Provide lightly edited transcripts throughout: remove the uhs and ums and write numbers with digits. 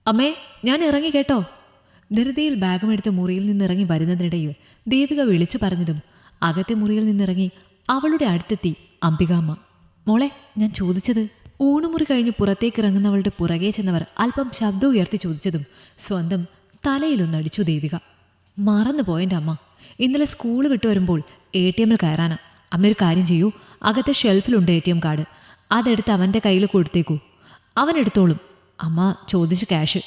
അമ്മേ, ഞാൻ ഇറങ്ങി കേട്ടോ. ധൃതിയിൽ ബാഗുമെടുത്ത് മുറിയിൽ നിന്നിറങ്ങി വരുന്നതിനിടയിൽ ദേവിക വിളിച്ചു പറഞ്ഞതും അകത്തെ മുറിയിൽ നിന്നിറങ്ങി അവളുടെ അടുത്തെത്തി അംബികാമ്മ. മോളെ, ഞാൻ ചോദിച്ചത്. ഊണുമുറി കഴിഞ്ഞ് പുറത്തേക്കിറങ്ങുന്നവളുടെ പുറകെ ചെന്നവർ അല്പം ശബ്ദം ഉയർത്തി ചോദിച്ചതും സ്വന്തം തലയിലൊന്നടിച്ചു ദേവിക. മറന്നു പോയെൻ്റെ അമ്മ. ഇന്നലെ സ്കൂൾ വിട്ടു വരുമ്പോൾ ATM-ൽ കയറാനാ. അമ്മ ഒരു കാര്യം ചെയ്യൂ, അകത്തെ ഷെൽഫിലുണ്ട് ATM കാർഡ്. അതെടുത്ത് അവൻ്റെ കയ്യിൽ കൊടുത്തേക്കൂ, അവനെടുത്തോളും. അമ്മ ചോദിച്ച ക്യാഷ്.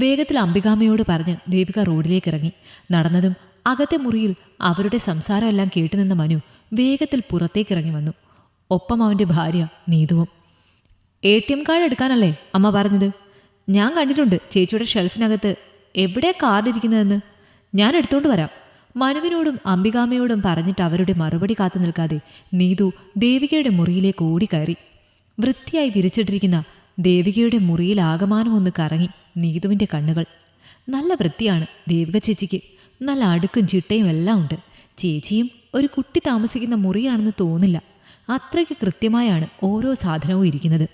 വേഗത്തിൽ അംബികാമ്മയോട് പറഞ്ഞ് ദേവിക റോഡിലേക്ക് ഇറങ്ങി. നടന്നതും അകത്തെ മുറിയിൽ അവരുടെ സംസാരമെല്ലാം കേട്ടുനിന്ന മനു വേഗത്തിൽ പുറത്തേക്കിറങ്ങി വന്നു. ഒപ്പം അവൻ്റെ ഭാര്യ നീതുവും. ATM കാർഡ് എടുക്കാനല്ലേ അമ്മ പറഞ്ഞത്? ഞാൻ കണ്ടിട്ടുണ്ട് ചേച്ചിയുടെ ഷെൽഫിനകത്ത്. എവിടെ കാർഡ് ഇരിക്കുന്നതെന്ന്? ഞാൻ എടുത്തോണ്ട് വരാം. മനുവിനോടും അംബികാമ്മയോടും പറഞ്ഞിട്ട് അവരുടെ മറുപടി കാത്തു നിൽക്കാതെ നീതു ദേവികയുടെ മുറിയിലേക്ക് ഓടിക്കയറി. വൃത്തിയായി വിരിച്ചിട്ടിരിക്കുന്ന ദേവികയുടെ മുറിയിൽ ആകമാനം ഒന്ന് കറങ്ങി നീതുവിൻ്റെ കണ്ണുകൾ. നല്ല വൃത്തിയാണ് ദേവിക ചേച്ചിക്ക്. നല്ല അടുക്കും ചിട്ടയും എല്ലാം ഉണ്ട്. ചേച്ചിയും ഒരു കുട്ടി താമസിക്കുന്ന മുറിയാണെന്ന് തോന്നില്ല. അത്രയ്ക്ക് കൃത്യമായാണ് ഓരോ സാധനവും ഇരിക്കുന്നത്.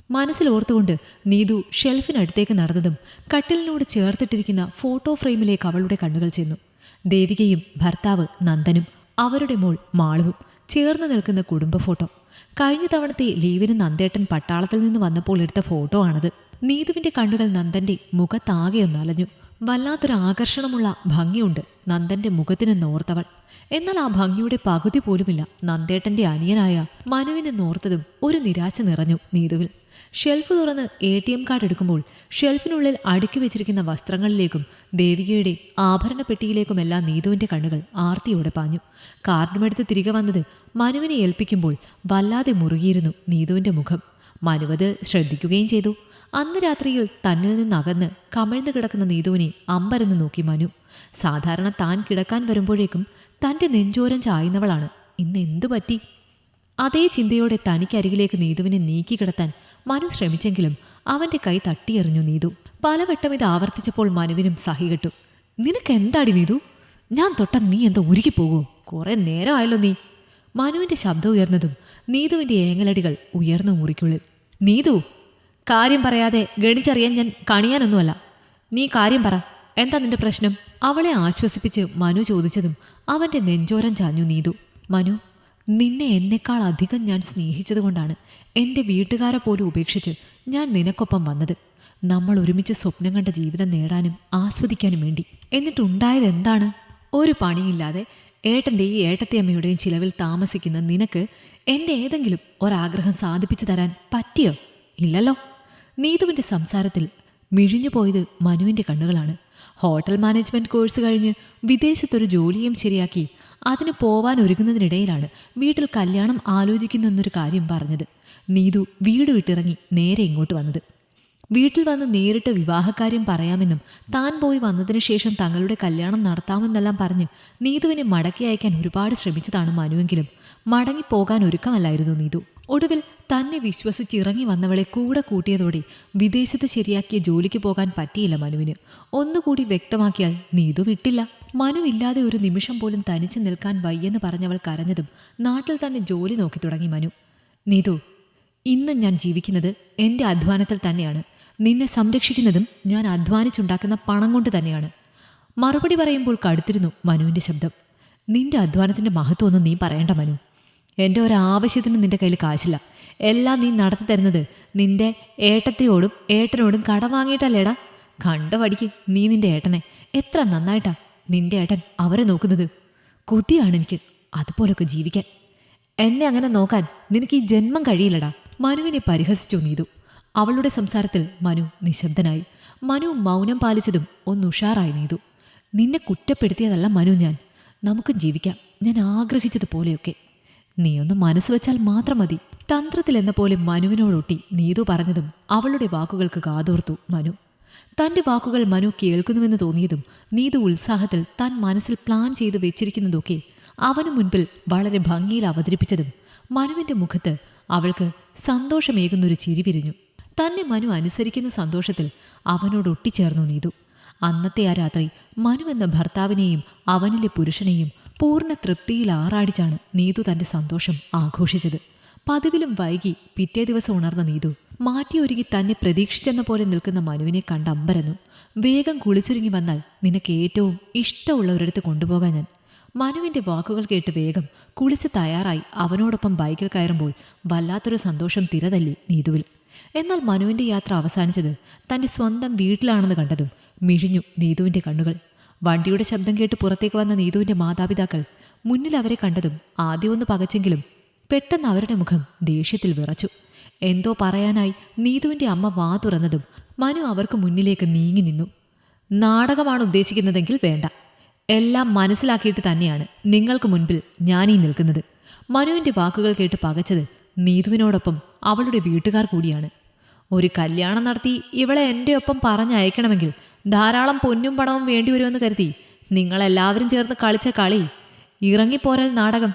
മനസ്സിലോർത്തുകൊണ്ട് നീതു ഷെൽഫിനടുത്തേക്ക് നടന്നതും കട്ടിലിനോട് ചേർത്തിട്ടിരിക്കുന്ന ഫോട്ടോ ഫ്രെയിമിലേക്ക് അവളുടെ കണ്ണുകൾ ചെന്നു. ദേവികയും ഭർത്താവ് നന്ദനും അവരുടെ മോൾ മാളുവും ചേർന്ന് നിൽക്കുന്ന കുടുംബ ഫോട്ടോ. കഴിഞ്ഞ തവണത്തെ ലീവിന് നന്ദേട്ടൻ പട്ടാളത്തിൽ നിന്ന് വന്നപ്പോൾ എടുത്ത ഫോട്ടോ ആണത്. നീതുവിൻ്റെ കണ്ണുകൾ നന്ദൻ്റെ മുഖത്താകെ ഒന്നലഞ്ഞു. വല്ലാത്തൊരു ആകർഷണമുള്ള ഭംഗിയുണ്ട് നന്ദൻ്റെ മുഖത്തിന് നോർത്തവൾ. എന്നാൽ ആ ഭംഗിയുടെ പകുതി പോലുമില്ല നന്ദേട്ടൻ്റെ അനിയനായ മനുവിനെ നോർത്തതും ഒരു നിരാശ നിറഞ്ഞു നീതുവിൽ. ഷെൽഫ് തുറന്ന് ATM കാർഡ് എടുക്കുമ്പോൾ ഷെൽഫിനുള്ളിൽ അടുക്കി വെച്ചിരിക്കുന്ന വസ്ത്രങ്ങളിലേക്കും ദേവികയുടെ ആഭരണ പെട്ടിയിലേക്കുമെല്ലാം നീതുവിൻ്റെ കണ്ണുകൾ ആർത്തിയോടെ പാഞ്ഞു. കാർഡുമെടുത്ത് തിരികെ വന്നത് മനുവിനെ ഏൽപ്പിക്കുമ്പോൾ വല്ലാതെ മുറുകിയിരുന്നു നീതുവിൻ്റെ മുഖം. മനുവത് ശ്രദ്ധിക്കുകയും ചെയ്തു. അന്ന് രാത്രിയിൽ തന്നിൽ നിന്നകന്ന് കമിഴ്ന്നു കിടക്കുന്ന നീതുവിനെ അമ്പരന്ന് നോക്കി മനു. സാധാരണ താൻ കിടക്കാൻ വരുമ്പോഴേക്കും തൻ്റെ നെഞ്ചോരം ചായുന്നവളാണ്. ഇന്ന് എന്തു പറ്റി? അതേ ചിന്തയോടെ തനിക്കരികിലേക്ക് നീതുവിനെ നീക്കിക്കിടത്താൻ മനു ശ്രമിച്ചെങ്കിലും അവൻ്റെ കൈ തട്ടിയെറിഞ്ഞു നീതു. പലവട്ടം ഇത് ആവർത്തിച്ചപ്പോൾ മനുവിനും സഹികെട്ടു. നിനക്കെന്താടി നീതു? ഞാൻ തൊട്ട നീ എന്താ ഉരുകിപ്പോകോ? കുറെ നേരമായല്ലോ നീ. മനുവിൻ്റെ ശബ്ദം ഉയർന്നതും നീതുവിൻ്റെ ഏങ്ങലടികൾ ഉയർന്നു മുറിക്കുള്ളിൽ. നീതു, കാര്യം പറയാതെ ഗണിച്ചറിയാൻ ഞാൻ കണിയാനൊന്നുമല്ല. നീ കാര്യം പറ, എന്താ നിന്റെ പ്രശ്നം? അവളെ ആശ്വസിപ്പിച്ച് മനു ചോദിച്ചതും അവൻ്റെ നെഞ്ചോരം ചാഞ്ഞു നീതു. മനു, നിന്നെ എന്നെക്കാൾ അധികം ഞാൻ സ്നേഹിച്ചതുകൊണ്ടാണ് എൻ്റെ വീട്ടുകാരെ പോലും ഉപേക്ഷിച്ച് ഞാൻ നിനക്കൊപ്പം വന്നത്. നമ്മൾ ഒരുമിച്ച് സ്വപ്നം കണ്ട ജീവിതം നേടാനും ആസ്വദിക്കാനും വേണ്ടി. എന്നിട്ടുണ്ടായത് എന്താണ്? ഒരു പണിയില്ലാതെ ഏട്ടൻ്റെയും ഏട്ടത്തിയമ്മയുടെയും ചിലവിൽ താമസിക്കുന്ന നിനക്ക് എൻ്റെ ഏതെങ്കിലും ഒരാഗ്രഹം സാധിപ്പിച്ചു തരാൻ പറ്റിയോ? ഇല്ലല്ലോ. നീതുവിൻ്റെ സംസാരത്തിൽ മിഴിഞ്ഞുപോയത് മനുവിൻ്റെ കണ്ണുകളാണ്. ഹോട്ടൽ മാനേജ്മെൻറ്റ് കോഴ്സ് കഴിഞ്ഞ് വിദേശത്തൊരു ജോലിയും ശരിയാക്കി അതിന് പോവാൻ ഒരുങ്ങുന്നതിനിടയിലാണ് വീട്ടിൽ കല്യാണം ആലോചിക്കുന്നെന്നൊരു കാര്യം പറഞ്ഞത്. നീതു വീട് വിട്ടിറങ്ങി നേരെ ഇങ്ങോട്ട് വന്നത്. വീട്ടിൽ വന്ന് നേരിട്ട് വിവാഹക്കാര്യം പറയാമെന്നും താൻ പോയി വന്നതിനു ശേഷം തങ്ങളുടെ കല്യാണം നടത്താമെന്നെല്ലാം പറഞ്ഞ് നീതുവിനെ മടക്കി അയക്കാൻ ഒരുപാട് ശ്രമിച്ചതാണ് മനുവെങ്കിലും മടങ്ങിപ്പോകാൻ ഒരുക്കമല്ലായിരുന്നു നീതു. ഒടുവിൽ തന്നെ വിശ്വസിച്ചിറങ്ങി വന്നവളെ കൂടെ കൂട്ടിയതോടെ വിദേശത്ത് ശരിയാക്കിയ ജോലിക്ക് പോകാൻ പറ്റിയില്ല മനുവിന്. ഒന്നുകൂടി വ്യക്തമാക്കിയാൽ നീതു വിട്ടില്ല. മനു ഇല്ലാതെ ഒരു നിമിഷം പോലും തനിച്ചു നിൽക്കാൻ വയ്യെന്ന് പറഞ്ഞവൾ കരഞ്ഞതും നാട്ടിൽ തന്നെ ജോലി നോക്കി തുടങ്ങി മനു. നീതു, ഇന്ന് ഞാൻ ജീവിക്കുന്നത് എൻ്റെ അധ്വാനത്തിൽ തന്നെയാണ്. നിന്നെ സംരക്ഷിക്കുന്നതും ഞാൻ അധ്വാനിച്ചുണ്ടാക്കുന്ന പണം കൊണ്ട് തന്നെയാണ്. മറുപടി പറയുമ്പോൾ കടുത്തിരുന്നു മനുവിൻ്റെ ശബ്ദം. നിന്റെ അധ്വാനത്തിൻ്റെ മഹത്വമൊന്നും നീ പറയണ്ട മനു. എൻ്റെ ഒരാവശ്യത്തിനും നിന്റെ കയ്യിൽ കാശില്ല. എല്ലാം നീ നടത്തി തരുന്നത് നിന്റെ ഏട്ടത്തിയോടും ഏട്ടനോടും കടം വാങ്ങിയിട്ടല്ലേടാ. കണ്ട പഠിക്ക് നീ നിന്റെ ഏട്ടനെ. എത്ര നന്നായിട്ടാ നിന്റെ ഏട്ടൻ അവരെ നോക്കുന്നത്. കൊതിയാണ് എനിക്ക് അതുപോലൊക്കെ ജീവിക്കാൻ. എന്നെ അങ്ങനെ നോക്കാൻ നിനക്ക് ഈ ജന്മം കഴിയില്ലടാ. മനുവിനെ പരിഹസിച്ചു നീതു. അവളുടെ സംസാരത്തിൽ മനു നിശബ്ദനായി. മനു മൗനം പാലിച്ചതും ഒന്നുഷാറായി നീതു. നിന്നെ കുറ്റപ്പെടുത്തിയതല്ല മനു ഞാൻ. നമുക്കും ജീവിക്കാം ഞാൻ ആഗ്രഹിച്ചതുപോലെയൊക്കെ. നീയൊന്ന് മനസ്സ് വെച്ചാൽ മാത്രം മതി. തന്ത്രത്തിലെന്ന പോലെ മനുവിനോടൊട്ടി നീതു പറഞ്ഞതും അവളുടെ വാക്കുകൾക്ക് കാതോർത്തു മനു. തൻ്റെ വാക്കുകൾ മനു കേൾക്കുന്നുവെന്ന് തോന്നിയതും നീതു ഉത്സാഹത്തിൽ താൻ മനസ്സിൽ പ്ലാൻ ചെയ്ത് വെച്ചിരിക്കുന്നതൊക്കെ അവനു മുൻപിൽ വളരെ ഭംഗിയിൽ അവതരിപ്പിച്ചതും മനുവിൻ്റെ മുഖത്ത് അവൾക്ക് സന്തോഷമേകുന്നൊരു ചിരി വിരിഞ്ഞു. തന്നെ മനു അനുസരിക്കുന്ന സന്തോഷത്തിൽ അവനോട് ഒട്ടിച്ചേർന്നു നീതു. അന്നത്തെ ആ രാത്രി മനു എന്ന ഭർത്താവിനെയും അവനിലെ പുരുഷനെയും പൂർണ്ണ തൃപ്തിയിൽ ആറാടിച്ചാണ് നീതു തൻ്റെ സന്തോഷം ആഘോഷിച്ചത്. പതിവിലും വൈകി പിറ്റേ ദിവസം ഉണർന്ന നീതു മാറ്റിയൊരുങ്ങി തന്നെ പ്രതീക്ഷിച്ചെന്ന പോലെ നിൽക്കുന്ന മനുവിനെ കണ്ട് അമ്പരന്നു. വേഗം കുളിച്ചൊരുങ്ങി വന്നാൽ നിനക്ക് ഏറ്റവും ഇഷ്ടമുള്ള ഒരിടത്ത് കൊണ്ടുപോകാൻ ഞാൻ. മനുവിന്റെ വാക്കുകൾ കേട്ട് വേഗം കുളിച്ച് തയ്യാറായി അവനോടൊപ്പം ബൈക്കിൽ കയറുമ്പോൾ വല്ലാത്തൊരു സന്തോഷം തിരതല്ലി നീതുവിൽ. എന്നാൽ മനുവിന്റെ യാത്ര അവസാനിച്ചത് തന്റെ സ്വന്തം വീട്ടിലാണെന്ന് കണ്ടതും മിഴിഞ്ഞു നീതുവിന്റെ കണ്ണുകൾ. വണ്ടിയുടെ ശബ്ദം കേട്ട് പുറത്തേക്ക് വന്ന നീതുവിന്റെ മാതാപിതാക്കൾ മുന്നിൽ അവരെ കണ്ടതും ആദ്യം ഒന്ന് പകച്ചെങ്കിലും പെട്ടെന്ന് അവരുടെ മുഖം ദേഷ്യത്തിൽ വിറച്ചു. എന്തോ പറയാനായി നീതുവിന്റെ അമ്മ വാ തുറന്നതും മനു അവർക്ക് മുന്നിലേക്ക് നീങ്ങി നിന്നു. നാടകമാണ് ഉദ്ദേശിക്കുന്നതെങ്കിൽ വേണ്ട, എല്ലാം മനസ്സിലാക്കിയിട്ട് തന്നെയാണ് നിങ്ങൾക്ക് മുൻപിൽ ഞാനീ നിൽക്കുന്നത്. മനുവിന്റെ വാക്കുകൾ കേട്ട് പകച്ചത് നീതുവിനോടൊപ്പം അവളുടെ വീട്ടുകാർ കൂടിയാണ്. ഒരു കല്യാണം നടത്തി ഇവളെ എൻ്റെ ഒപ്പം പറഞ്ഞയക്കണമെങ്കിൽ ധാരാളം പൊന്നും പണവും വേണ്ടിവരുമെന്ന് കരുതി നിങ്ങളെല്ലാവരും ചേർന്ന് കളിച്ച കളി, ഇറങ്ങിപ്പോരൽ നാടകം,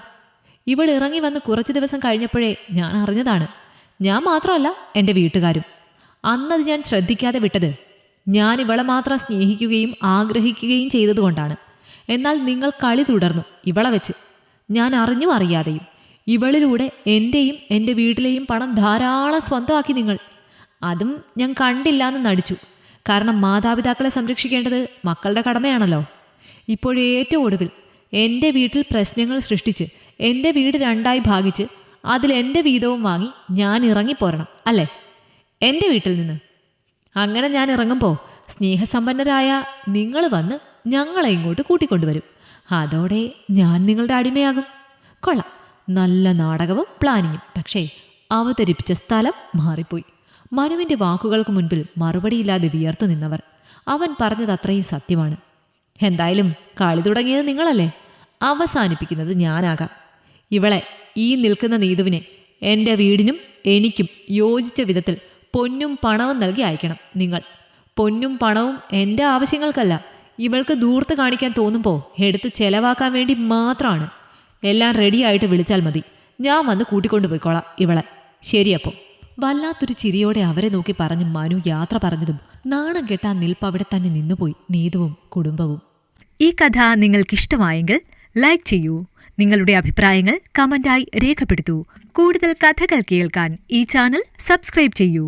ഇവൾ ഇറങ്ങി വന്ന് കുറച്ച് ദിവസം കഴിഞ്ഞപ്പോഴേ ഞാൻ അറിഞ്ഞതാണ്. ഞാൻ മാത്രമല്ല, എൻ്റെ വീട്ടുകാരും. അന്നത് ഞാൻ ശ്രദ്ധിക്കാതെ വിട്ടത് ഞാൻ ഇവളെ മാത്രം സ്നേഹിക്കുകയും ആഗ്രഹിക്കുകയും ചെയ്തതുകൊണ്ടാണ്. എന്നാൽ നിങ്ങൾ കളി തുടർന്നു ഇവളെ വെച്ച്. ഞാൻ അറിഞ്ഞും അറിയാതെയും ഇവളിലൂടെ എൻ്റെയും എൻ്റെ വീട്ടിലെയും പണം ധാരാളം സ്വന്തമാക്കി നിങ്ങൾ. അതും ഞാൻ കണ്ടില്ലാന്ന് നടിച്ചു. കാരണം മാതാപിതാക്കളെ സംരക്ഷിക്കേണ്ടത് മക്കളുടെ കടമയാണല്ലോ. ഇപ്പോഴേറ്റവും ഒടുവിൽ എൻ്റെ വീട്ടിൽ പ്രശ്നങ്ങൾ സൃഷ്ടിച്ച് എൻ്റെ വീട് രണ്ടായി ഭാഗിച്ച് അതിൽ എൻ്റെ വീതവും വാങ്ങി ഞാൻ ഇറങ്ങിപ്പോരണം അല്ലേ എൻ്റെ വീട്ടിൽ നിന്ന്. അങ്ങനെ ഞാൻ ഇറങ്ങുമ്പോൾ സ്നേഹസമ്പന്നരായ നിങ്ങൾ വന്ന് ഞങ്ങളെ ഇങ്ങോട്ട് കൂട്ടിക്കൊണ്ടുവരും. അതോടെ ഞാൻ നിങ്ങളുടെ അടിമയാകും. കൊള്ളാം, നല്ല നാടകവും പ്ലാനിങ്ങും. പക്ഷേ അവതരിപ്പിച്ച സ്ഥലം മാറിപ്പോയി. മനുവിൻ്റെ വാക്കുകൾക്ക് മുൻപിൽ മറുപടിയില്ലാതെ വിയർത്തു നിന്നവർ. അവൻ പറഞ്ഞത് അത്രയും സത്യമാണ്. എന്തായാലും കളി തുടങ്ങിയത് നിങ്ങളല്ലേ, അവസാനിപ്പിക്കുന്നത് ഞാനാകാം. ഇവളെ, ഈ നിൽക്കുന്ന നീതുവിനെ എൻ്റെ വീടിനും എനിക്കും യോജിച്ച വിധത്തിൽ പൊന്നും പണവും നൽകി അയക്കണം നിങ്ങൾ. പൊന്നും പണവും എൻ്റെ ആവശ്യങ്ങൾക്കല്ല, ഇവൾക്ക് ദൂർത്ത് കാണിക്കാൻ തോന്നുമ്പോൾ എടുത്ത് ചെലവാക്കാൻ വേണ്ടി മാത്രമാണ്. എല്ലാം റെഡിയായിട്ട് വിളിച്ചാൽ മതി, ഞാൻ വന്ന് കൂട്ടിക്കൊണ്ടുപോയിക്കോളാം ഇവളെ. ശരിയപ്പോൾ. വല്ലാത്തൊരു ചിരിയോടെ അവരെ നോക്കി പറഞ്ഞ് മനു യാത്ര പറഞ്ഞതും നാണം കെട്ടാ നിൽപ്പ് അവിടെ തന്നെ നിന്നുപോയി നീതുവും കുടുംബവും. ഈ കഥ നിങ്ങൾക്കിഷ്ടമായെങ്കിൽ ലൈക്ക് ചെയ്യൂ. നിങ്ങളുടെ അഭിപ്രായങ്ങൾ കമന്റായി രേഖപ്പെടുത്തൂ. കൂടുതൽ കഥകൾ കേൾക്കാൻ ഈ ചാനൽ സബ്സ്ക്രൈബ് ചെയ്യൂ.